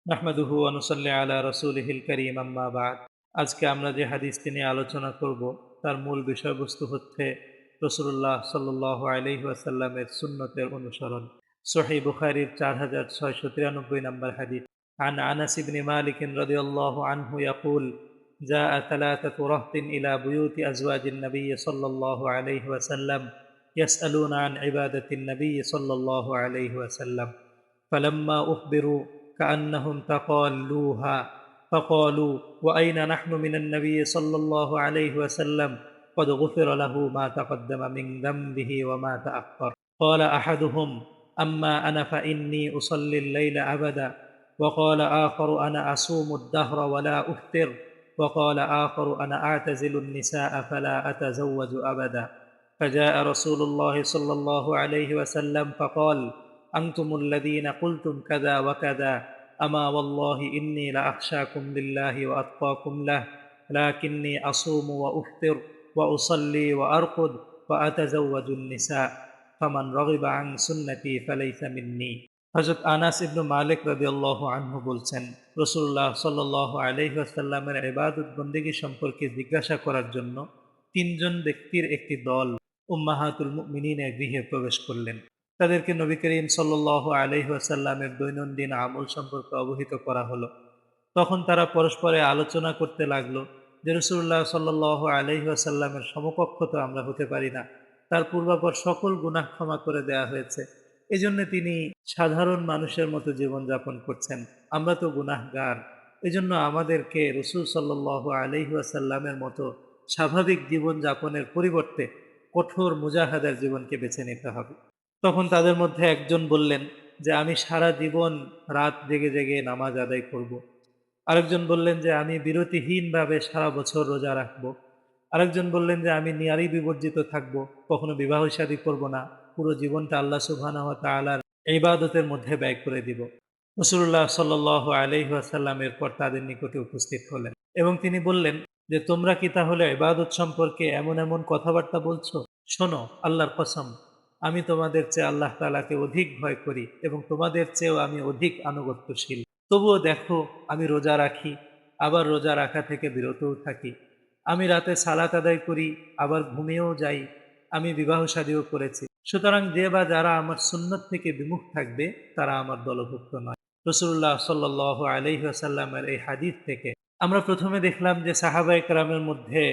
নাহমাদুহু ওয়া নুসাল্লি আলা রাসূলিহিল কারীম আম্মা বা'দ। আজকে আমরা যে হাদিসটি নিয়ে আলোচনা করব তার মূল বিষয়বস্তু হচ্ছে রাসূলুল্লাহ সাল্লাল্লাহু আলাইহি ওয়াসাল্লামের সুন্নতের অনুসরণ। সহিহ বুখারীর 4693 নম্বর হাদিস। عن أنس بن مالك رضي الله عنه يقول: جاء ثلاثة رهط إلى بيوت أزواج النبي صلى الله عليه وسلم يسألون عن عبادة النبي صلى الله عليه وسلم، فلما أخبروا كأنهم تقالوها فقالوا: وأين نحن من النبي صلى الله عليه وسلم؟ قد غفر له ما تقدم من ذنبه وما تأخر. قال أحدهم: أما أنا فإني أصلي الليل أبدا. وقال آخر: أنا أصوم الدهر ولا أفطر. وقال آخر: أنا أعتزل النساء فلا أتزوج أبدا. فجاء رسول الله صلى الله عليه وسلم فقال: أنتم الذين قلتم كذا وكذا، أما والله إني لأخشاكم لله وأتقاكم له، لكني أصوم وأفطر وأصلي وأرقد وأتزوج النساء، فمن رغب عن سنتي فليس مني. হযরত আনাস ইবনে মালিক রাদিয়াল্লাহু আনহু বলছেন, রাসূলুল্লাহ সাল্লাল্লাহু আলাইহি ওয়াসাল্লামের ইবাদত বন্দেগী সম্পর্কে জিজ্ঞাসা করার জন্য তিনজন ব্যক্তির একটি দল উম্মাহাতুল মুমিনিনের গৃহে প্রবেশ করলেন। তাদেরকে নবী করিম সাল্লাল্লাহু আলাইহি ওয়াসাল্লামের দৈনন্দিন আমল সম্পর্কে অবহিত করা হলো। তখন তারা পরস্পরে আলোচনা করতে লাগলো যে রাসূলুল্লাহ সাল্লাল্লাহু আলাইহি ওয়াসাল্লামের সমকক্ষ তো আমরা হতে পারি না, তার পূর্বাপর সকল গুনাহ ক্ষমা করে দেয়া হয়েছে, এজন্য তিনি সাধারণ মানুষের মতো জীবনযাপন করছেন, আমরা তো গুনাহগার, এজন্য আমাদেরকে রাসূল সাল্লাল্লাহু আলাইহি ওয়াসাল্লামের মতো স্বাভাবিক জীবনযাপনের পরিবর্তে কঠোর মুজাহাদার জীবনকে বেছে নিতে হবে। তখন তাদের মধ্যে একজন বললেন যে আমি সারা জীবন রাত জেগে জেগে নামাজ আদায় করব। আরেকজন বললেন যে আমি বিরতিহীনভাবে সারা বছর রোজা রাখব। আরেকজন বললেন যে আমি নারী বিবর্জিত থাকব, কখনো বিবাহ শাদী করব না, পুরো জীবনটা আল্লাহ সুবহানাহু ওয়া তাআলার ইবাদতের মধ্যে ব্যয় করে দিব। রাসূলুল্লাহ সাল্লাল্লাহু আলাইহি ওয়াসাল্লাম এরপর তাদের নিকটে উপস্থিত হলেন এবং তিনি বললেন যে তোমরা কি তাহলে ইবাদত সম্পর্কে এমন এমন কথাবার্তা বলছো? শোনো, আল্লাহর কসম, আমি তোমাদের চেয়ে আল্লাহ তাআলাকে অধিক ভয় করি এবং তোমাদের চেয়েও আমি অধিক আনুগত্যশীল। তবুও দেখো, আমি রোজা রাখি, আবার রোজা রাখা থেকে বিরতও থাকি, আমি রাতে সালাত আদায় করি, আবার ঘুমিয়েও যাই, আমি বিবাহ শাদীও করেছি। সুতরাং যে বা যারা আমার সুন্নত থেকে বিমুখ থাকবে তারা আমার দলভুক্ত নয়। রাসূলুল্লাহ সাল্লাল্লাহু আলাইহি ওয়াসাল্লামের এই হাদিস থেকে আমরা প্রথমে দেখলাম যে সাহাবায়ে কেরামের মধ্যে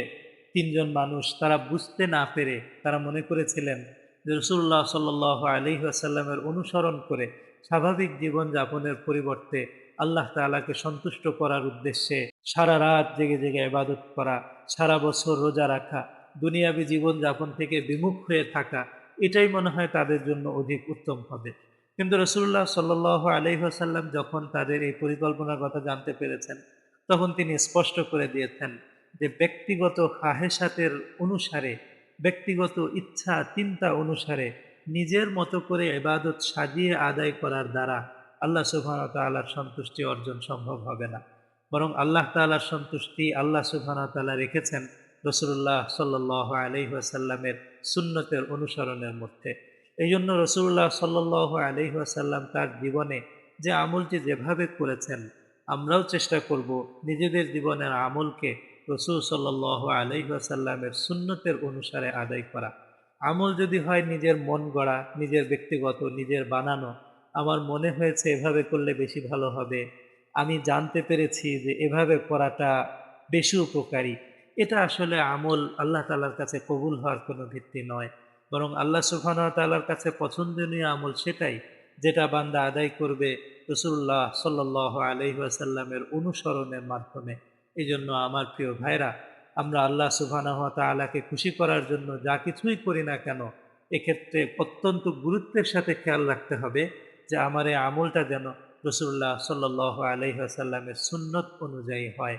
তিনজন মানুষ, তারা বুঝতে না পেরে তারা মনে করেছিলেন যে রাসূলুল্লাহ সাল্লাল্লাহু আলাইহি ওয়াসাল্লামের অনুসরণ করে স্বাভাবিক জীবন যাপনের পরিবর্তে আল্লাহ তাআলাকে সন্তুষ্ট করার উদ্দেশ্যে সারা রাত জেগে জেগে ইবাদত করা, সারা বছর রোজা রাখা, দুনিয়াবী জীবন যাপন থেকে বিমুখ হয়ে থাকা, এটাই মনে হয় তাদের জন্য অধিক উত্তম হবে। কিন্তু রাসূলুল্লাহ সাল্লাল্লাহু আলাইহি ওয়াসাল্লাম যখন তাদের এই পরিকল্পনার কথা জানতে পেরেছেন, তখন তিনি স্পষ্ট করে দিয়েছেন যে ব্যক্তিগত খাহেসাতের অনুসারে, ব্যক্তিগত ইচ্ছা চিন্তা অনুসারে নিজের মতো করে ইবাদত সাজিয়ে আদায় করার দ্বারা আল্লাহ সুবহানাহু ওয়া তাআলার সন্তুষ্টি অর্জন সম্ভব হবে না, বরং আল্লাহ তাআলার সন্তুষ্টি আল্লাহ সুবহানাহু ওয়া তাআলা রেখেছেন রাসূলুল্লাহ সাল্লাল্লাহু আলাইহি ওয়াসাল্লামের সুন্নতের অনুসরণের মধ্যে। এই জন্য রাসূলুল্লাহ সাল্লাল্লাহু আলাইহি ওয়াসাল্লাম তার জীবনে যে আমলটি যেভাবে করেছেন, আমরাও চেষ্টা করব নিজেদের জীবনের আমলকে রাসূল সাল্লাল্লাহু আলাইহি ওয়াসাল্লামের সুন্নতের অনুসারে আদায় করা। আমল যদি হয় নিজের মন গড়া, নিজের ব্যক্তিগত, নিজের বানানো, আমার মনে হয়েছে এভাবে করলে বেশি ভালো হবে, আমি জানতে পেরেছি যে এভাবে করাটা বেশি উপকারী, এটা আসলে আমল আল্লাহ তাআলার কাছে কবুল হওয়ার কোনো ভিত্তি নয়। বরং আল্লাহ সুবহানাহু ওয়া তাআলার কাছে পছন্দনীয় আমল সেটাই যেটা বান্দা আদায় করবে রাসূলুল্লাহ সাল্লাল্লাহু আলাইহি ওয়াসাল্লামের অনুসরণের মাধ্যমে। এই জন্য আমার প্রিয় ভাইরা, আমরা আল্লাহ সুবহানাহু ওয়া তাআলাকে খুশি করার জন্য যা কিছুই করি না কেন, এক্ষেত্রে অত্যন্ত গুরুত্বের সাথে খেয়াল রাখতে হবে যে আমার এই আমলটা যেন রাসূলুল্লাহ সাল্লাল্লাহু আলাইহি ওয়াসাল্লামের সুন্নত অনুযায়ী হয়।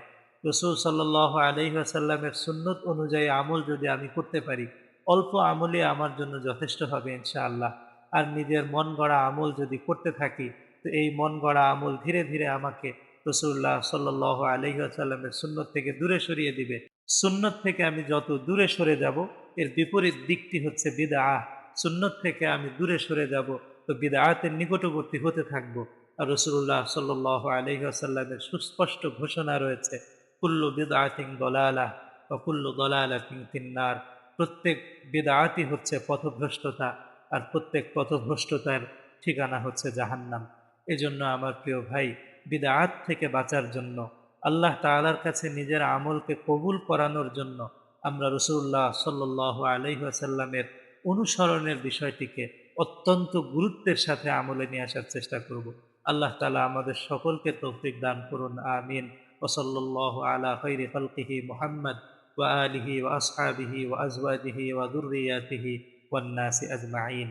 রাসূল সাল্লাল্লাহু আলাইহি ওয়াসাল্লামের সুন্নত অনুযায়ী আমল যদি আমি করতে পারি, অল্প আমলই আমার জন্য যথেষ্ট হবে ইনশাআল্লাহ। আর নিজের মন গড়া আমল যদি করতে থাকি, তো এই মন গড়া আমল ধীরে ধীরে আমাকে রাসূলুল্লাহ সাল্লাল্লাহু আলাইহি ওয়াসাল্লামের সুন্নত থেকে দূরে সরিয়ে দিবে। সুন্নত থেকে আমি যত দূরে সরে যাব, এর বিপরীত দিকটি হচ্ছে বিদআহ। সুন্নত থেকে আমি দূরে সরে যাব, তো বিদআতের নিকটবর্তী হতে থাকব। আর রাসূলুল্লাহ সাল্লাল্লাহু আলাইহি ওয়াসাল্লামের সুস্পষ্ট ঘোষণা রয়েছে, কুল্লু বিদআতিন দলালাহ ওয়া কুল্লু দলালাতিন ফিন্নার। প্রত্যেক বিদআতই হচ্ছে পথভ্রষ্টতা, আর প্রত্যেক পথভ্রষ্টতার ঠিকানা হচ্ছে জাহান্নাম। এজন্য আমার প্রিয় ভাই, বিদআত থেকে বাঁচার জন্য, আল্লাহ তাআলার কাছে নিজের আমলকে কবুল করানোর জন্য আমরা রাসূলুল্লাহ সাল্লাল্লাহু আলাইহি ওয়াসাল্লামের অনুসরণের বিষয়টিকে অত্যন্ত গুরুত্বের সাথে আমলে নিয়ে আসার চেষ্টা করব। আল্লাহ তাআলা আমাদের সকলকে তৌফিক দান করুন, আমিন। ওয়া সাল্লাল্লাহু আলা খাইরি খালকিহি মুহাম্মদ ওয়া আলিহি ওয়া আসহাবিহি ওয়া আজওয়াজিহি ওয়া যুররিয়াতিহি ওয়ান নাসি আজমাইন।